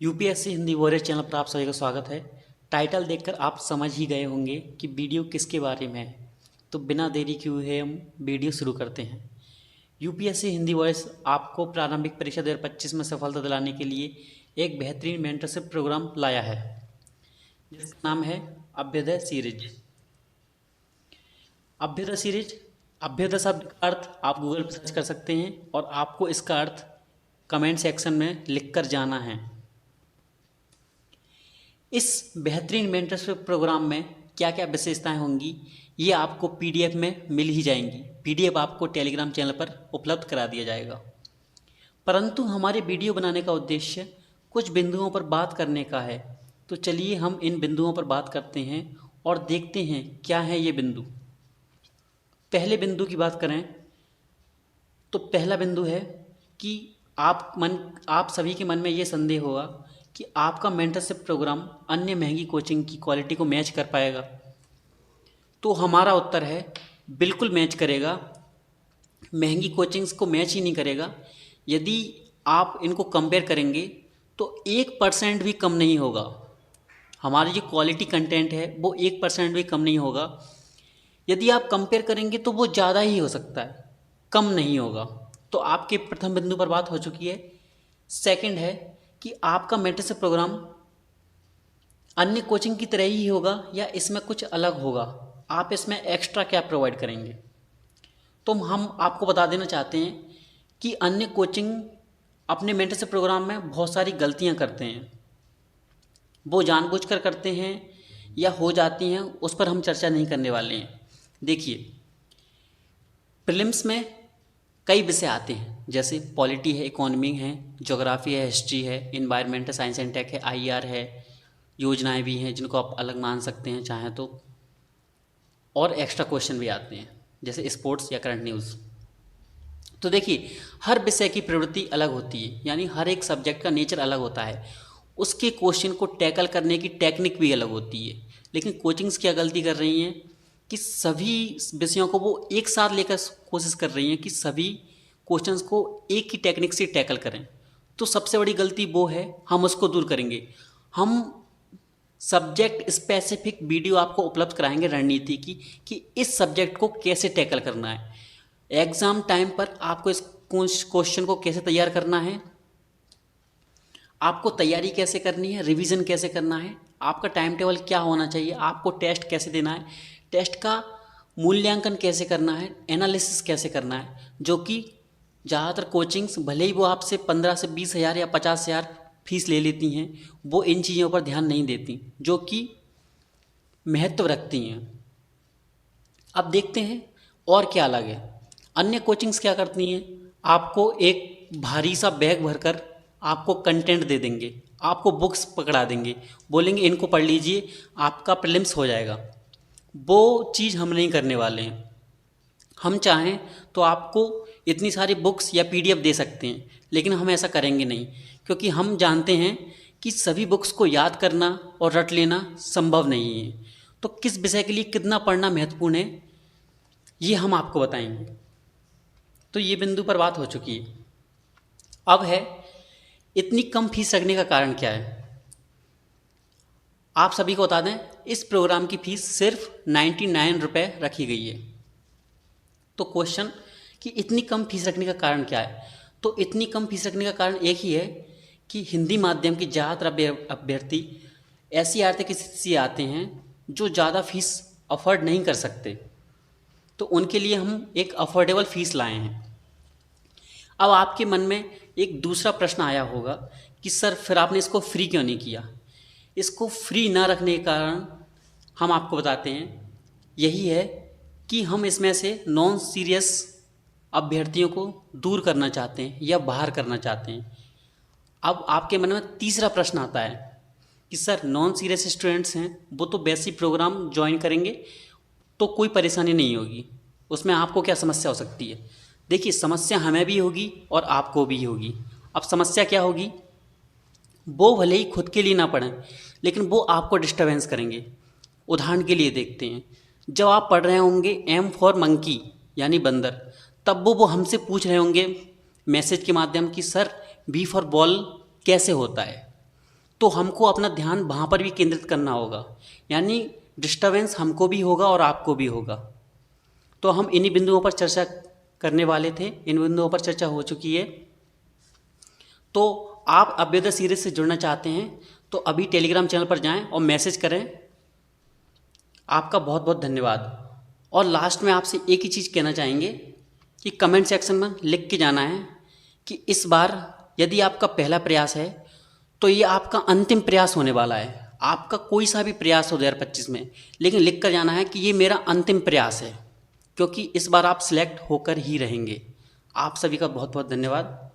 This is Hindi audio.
यूपीएससी हिंदी वॉरियर चैनल पर आप सभी का स्वागत है। टाइटल देखकर आप समझ ही गए होंगे कि वीडियो किसके बारे में है, तो बिना देरी किए हुए हम वीडियो शुरू करते हैं। यूपीएससी हिंदी वॉरियर्स आपको प्रारंभिक परीक्षा 2025 में सफलता दिलाने के लिए एक बेहतरीन मेंटरशिप प्रोग्राम लाया है जिसका नाम है अभ्युदय सीरीज। अभ्युदय सीरीज, अभ्युदय शब्द का अर्थ आप गूगल पर सर्च कर सकते हैं और आपको इसका अर्थ कमेंट सेक्शन में लिख कर जाना है। इस बेहतरीन मेंटरशिप प्रोग्राम में क्या क्या विशेषताएं होंगी ये आपको पीडीएफ में मिल ही जाएंगी। पीडीएफ आपको टेलीग्राम चैनल पर उपलब्ध करा दिया जाएगा। परंतु हमारे वीडियो बनाने का उद्देश्य कुछ बिंदुओं पर बात करने का है, तो चलिए हम इन बिंदुओं पर बात करते हैं और देखते हैं क्या है ये बिंदु। पहले बिंदु की बात करें तो पहला बिंदु है कि आप सभी के मन में ये संदेह होगा कि आपका मेंटरशिप प्रोग्राम अन्य महंगी कोचिंग की क्वालिटी को मैच कर पाएगा। तो हमारा उत्तर है बिल्कुल मैच करेगा। महंगी कोचिंग्स को मैच ही नहीं करेगा। यदि आप इनको कंपेयर करेंगे तो 1% भी कम नहीं होगा। हमारी जो क्वालिटी कंटेंट है वो 1% भी कम नहीं होगा। यदि आप कंपेयर करेंगे तो वो ज़्यादा ही हो सकता है, कम नहीं होगा। तो आपके प्रथम बिंदु पर बात हो चुकी है। सेकंड है कि आपका मेंटरशिप प्रोग्राम अन्य कोचिंग की तरह ही होगा या इसमें कुछ अलग होगा, आप इसमें एक्स्ट्रा क्या प्रोवाइड करेंगे। तो हम आपको बता देना चाहते हैं कि अन्य कोचिंग अपने मेंटरशिप प्रोग्राम में बहुत सारी गलतियां करते हैं। वो जानबूझकर करते हैं या हो जाती हैं, उस पर हम चर्चा नहीं करने वाले हैं। देखिए, प्रीलिम्स में कई विषय आते हैं, जैसे पॉलिटी है, इकोनॉमी है, ज्योग्राफी है, हिस्ट्री है, इन्वायरमेंट है, साइंस एंड टेक है, आईआर है, योजनाएं भी हैं जिनको आप अलग मान सकते हैं चाहें तो, और एक्स्ट्रा क्वेश्चन भी आते हैं जैसे स्पोर्ट्स या करंट न्यूज़। तो देखिए, हर विषय की प्रवृत्ति अलग होती है, यानी हर एक सब्जेक्ट का नेचर अलग होता है, उसके क्वेश्चन को टैकल करने की टेक्निक भी अलग होती है। लेकिन कोचिंग्स क्या गलती कर रही हैं कि सभी विषयों को वो एक साथ लेकर कोशिश कर रही हैं कि सभी क्वेश्चंस को एक ही टेक्निक से टैकल करें। तो सबसे बड़ी गलती वो है, हम उसको दूर करेंगे। हम सब्जेक्ट स्पेसिफिक वीडियो आपको उपलब्ध कराएंगे रणनीति की कि इस सब्जेक्ट को कैसे टैकल करना है, एग्ज़ाम टाइम पर आपको इस क्वेश्चन को कैसे तैयार करना है, आपको तैयारी कैसे करनी है, रिवीजन कैसे करना है, आपका टाइम टेबल क्या होना चाहिए, आपको टेस्ट कैसे देना है, टेस्ट का मूल्यांकन कैसे करना है, एनालिसिस कैसे करना है। जो कि ज़्यादातर कोचिंग्स भले ही वो आपसे 15 से 20 हज़ार या 50 हज़ार फीस ले लेती हैं, वो इन चीज़ों पर ध्यान नहीं देती जो कि महत्व रखती हैं। अब देखते हैं और क्या अलग है। अन्य कोचिंग्स क्या करती हैं, आपको एक भारी सा बैग भरकर आपको कंटेंट दे देंगे, आपको बुक्स पकड़ा देंगे, बोलेंगे इनको पढ़ लीजिए, आपका प्रीलिम्स हो जाएगा। वो चीज़ हम नहीं करने वाले हैं। हम चाहें तो आपको इतनी सारी बुक्स या पीडीएफ दे सकते हैं, लेकिन हम ऐसा करेंगे नहीं, क्योंकि हम जानते हैं कि सभी बुक्स को याद करना और रट लेना संभव नहीं है। तो किस विषय के लिए कितना पढ़ना महत्वपूर्ण है ये हम आपको बताएंगे। तो ये बिंदु पर बात हो चुकी है। अब है इतनी कम फीस रखने का कारण क्या है। आप सभी को बता दें, इस प्रोग्राम की फ़ीस सिर्फ 99 रुपये रखी गई है। तो क्वेश्चन कि इतनी कम फीस रखने का कारण क्या है, तो इतनी कम फीस रखने का कारण एक ही है कि हिंदी माध्यम की ज़्यादातर अभ्यर्थी ऐसी आर्थिक स्थिति से आते हैं जो ज़्यादा फीस अफोर्ड नहीं कर सकते। तो उनके लिए हम एक अफोर्डेबल फ़ीस लाए हैं। अब आपके मन में एक दूसरा प्रश्न आया होगा कि सर फिर आपने इसको फ्री क्यों नहीं किया। इसको फ्री ना रखने के कारण हम आपको बताते हैं, यही है कि हम इसमें से नॉन सीरियस अभ्यर्थियों को दूर करना चाहते हैं या बाहर करना चाहते हैं। अब आपके मन में तीसरा प्रश्न आता है कि सर नॉन सीरियस स्टूडेंट्स हैं, वो तो बेसिक प्रोग्राम ज्वाइन करेंगे तो कोई परेशानी नहीं होगी, उसमें आपको क्या समस्या हो सकती है। देखिए, समस्या हमें भी होगी और आपको भी होगी। अब समस्या क्या होगी, वो भले ही खुद के लिए ना पढ़ें लेकिन वो आपको डिस्टर्बेंस करेंगे। उदाहरण के लिए देखते हैं, जब आप पढ़ रहे होंगे एम फॉर मंकी यानी बंदर, तब वो हमसे पूछ रहे होंगे मैसेज के माध्यम कि सर बी फॉर बॉल कैसे होता है। तो हमको अपना ध्यान वहाँ पर भी केंद्रित करना होगा, यानी डिस्टर्बेंस हमको भी होगा और आपको भी होगा। तो हम इन्हीं बिंदुओं पर चर्चा करने वाले थे, इन बिंदुओं पर चर्चा हो चुकी है। तो आप अभ्युदय सीरीज से जुड़ना चाहते हैं तो अभी टेलीग्राम चैनल पर जाएं और मैसेज करें। आपका बहुत बहुत धन्यवाद। और लास्ट में आपसे एक ही चीज़ कहना चाहेंगे कि कमेंट सेक्शन में लिख के जाना है कि इस बार यदि आपका पहला प्रयास है तो ये आपका अंतिम प्रयास होने वाला है। आपका कोई सा भी प्रयास हो 2025 में, लेकिन लिख कर जाना है कि ये मेरा अंतिम प्रयास है, क्योंकि इस बार आप सिलेक्ट होकर ही रहेंगे। आप सभी का बहुत बहुत धन्यवाद।